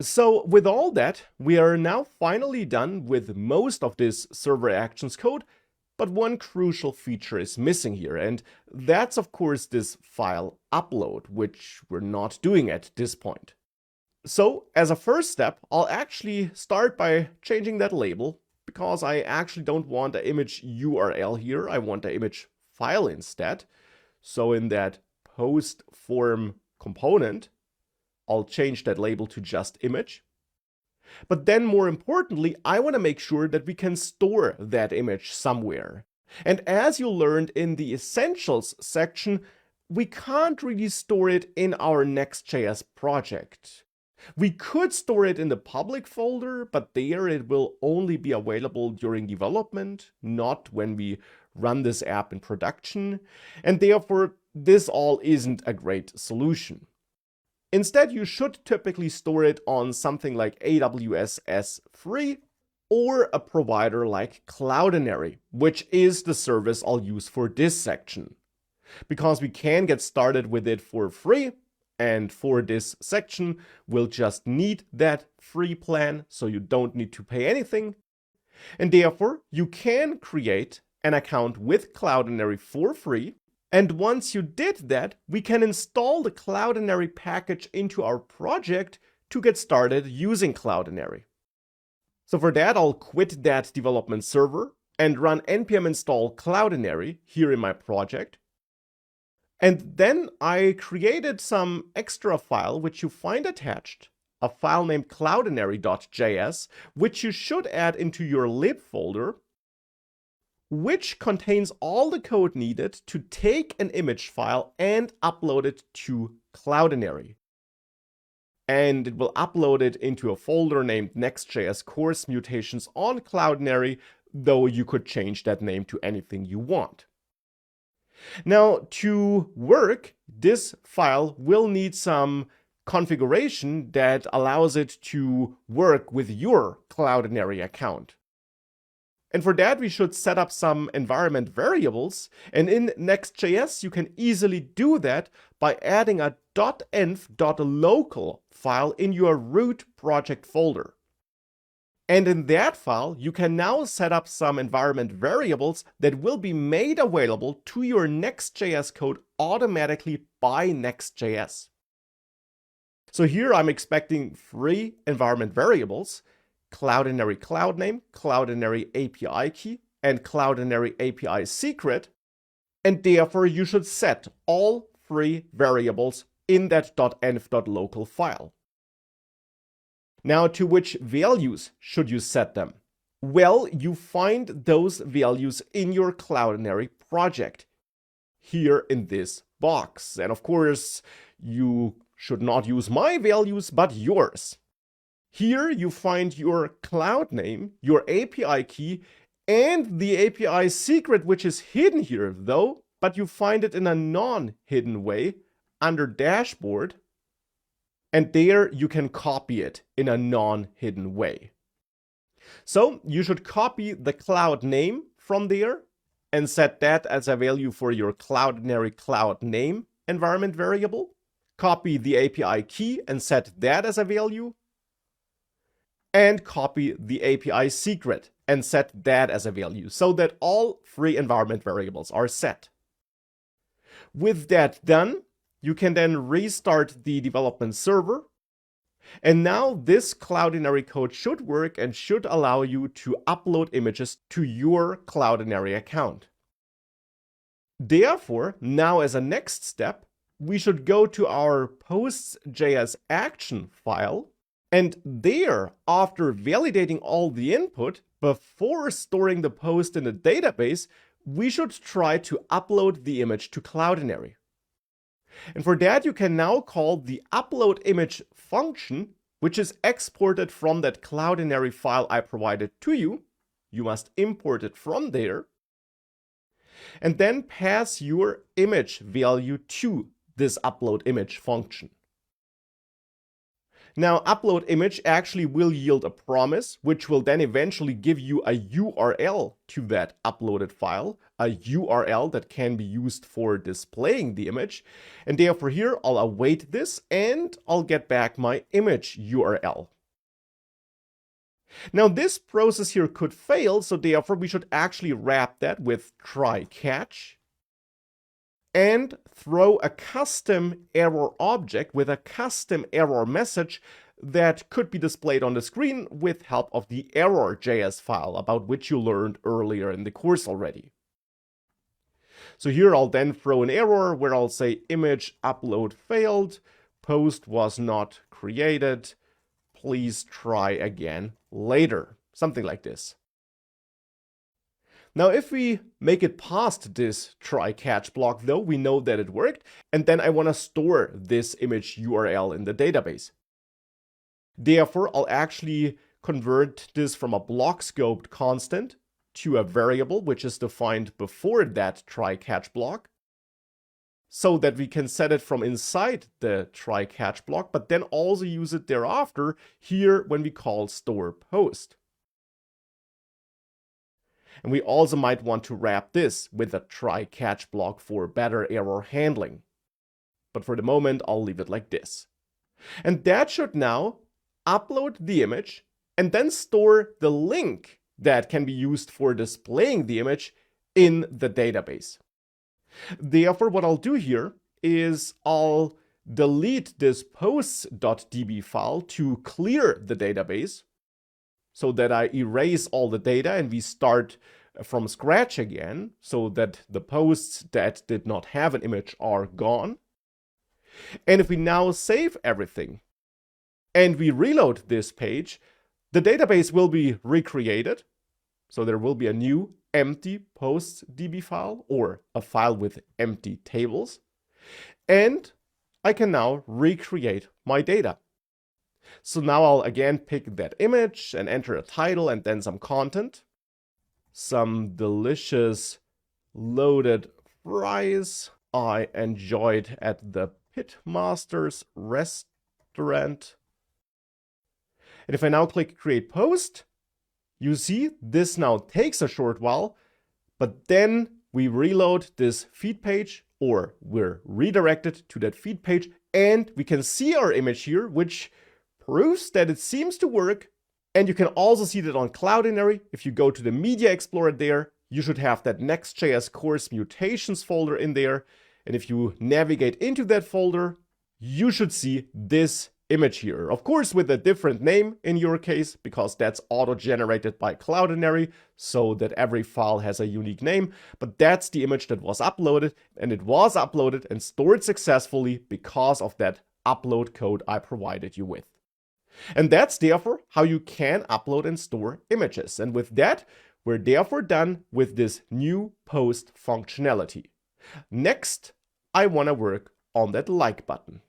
So with all that, we are now finally done with most of this server actions code, but one crucial feature is missing here, and that's of course this file upload, which we're not doing at this point. So as a first step, I'll actually start by changing that label, because I actually don't want an image URL here, I want an image file instead. So in that post form component, I'll change that label to just image. But then more importantly, I want to make sure that we can store that image somewhere. And as you learned in the Essentials section, we can't really store it in our Next.js project. We could store it in the public folder, but there it will only be available during development, not when we run this app in production. And therefore, this all isn't a great solution. Instead, you should typically store it on something like AWS S3 or a provider like Cloudinary, which is the service I'll use for this section. Because we can get started with it for free, and for this section, we'll just need that free plan, so you don't need to pay anything. And therefore, you can create an account with Cloudinary for free. And once you did that, we can install the Cloudinary package into our project to get started using Cloudinary. So for that, I'll quit that development server and run npm install Cloudinary here in my project. And then I created some extra file which you find attached, a file named cloudinary.js, which you should add into your lib folder, which contains all the code needed to take an image file and upload it to Cloudinary. And it will upload it into a folder named Next.js Course Mutations on Cloudinary, though you could change that name to anything you want. Now, to work, this file will need some configuration that allows it to work with your Cloudinary account. And for that, we should set up some environment variables. And in Next.js, you can easily do that by adding a .env.local file in your root project folder. And in that file, you can now set up some environment variables that will be made available to your Next.js code automatically by Next.js. So here I'm expecting three environment variables: Cloudinary cloud name, Cloudinary API key, and Cloudinary API secret. And therefore, you should set all three variables in that .env.local file. Now, to which values should you set them? Well, you find those values in your Cloudinary project, here in this box. And of course, you should not use my values, but yours. Here you find your cloud name, your API key, and the API secret, which is hidden here though, but you find it in a non-hidden way under dashboard. And there you can copy it in a non-hidden way. So you should copy the cloud name from there and set that as a value for your Cloudinary cloud name environment variable. Copy the API key and set that as a value. And copy the API secret and set that as a value, so that all three environment variables are set. With that done, you can then restart the development server. And now this Cloudinary code should work and should allow you to upload images to your Cloudinary account. Therefore, now as a next step, we should go to our posts.js action file. And there, after validating all the input, before storing the post in the database, we should try to upload the image to Cloudinary. And for that, you can now call the upload image function, which is exported from that Cloudinary file I provided to you. You must import it from there. And then pass your image value to this upload image function. Now, upload image actually will yield a promise, which will then eventually give you a URL to that uploaded file, a URL that can be used for displaying the image. And therefore here, I'll await this and I'll get back my image URL. Now this process here could fail, so therefore we should actually wrap that with try catch and throw a custom error object with a custom error message that could be displayed on the screen with help of the error.js file about which you learned earlier in the course already. So here I'll then throw an error where I'll say image upload failed, post was not created, please try again later, something like this. Now if we make it past this try catch block though, we know that it worked, and then I want to store this image URL in the database. Therefore, I'll actually convert this from a block scoped constant to a variable which is defined before that try catch block, so that we can set it from inside the try catch block, but then also use it thereafter here when we call store post. And we also might want to wrap this with a try catch block for better error handling. But for the moment, I'll leave it like this. And that should now upload the image and then store the link that can be used for displaying the image in the database. Therefore, what I'll do here is I'll delete this posts.db file to clear the database so that I erase all the data and we start from scratch again so that the posts that did not have an image are gone. And if we now save everything and we reload this page, the database will be recreated. So there will be a new empty posts.db file or a file with empty tables. And I can now recreate my data. So now I'll again pick that image and enter a title and then some content. Some delicious loaded fries I enjoyed at the Pitmasters restaurant. And if I now click create post, you see this now takes a short while, but then we reload this feed page or we're redirected to that feed page and we can see our image here, which proves that it seems to work. And you can also see that on Cloudinary. If you go to the Media Explorer there, you should have that Next.js course mutations folder in there. And if you navigate into that folder, you should see this image here. Of course, with a different name in your case, because that's auto-generated by Cloudinary, so that every file has a unique name. But that's the image that was uploaded, and it was uploaded and stored successfully because of that upload code I provided you with. And that's therefore how you can upload and store images. And with that, we're therefore done with this new post functionality. Next, I want to work on that like button.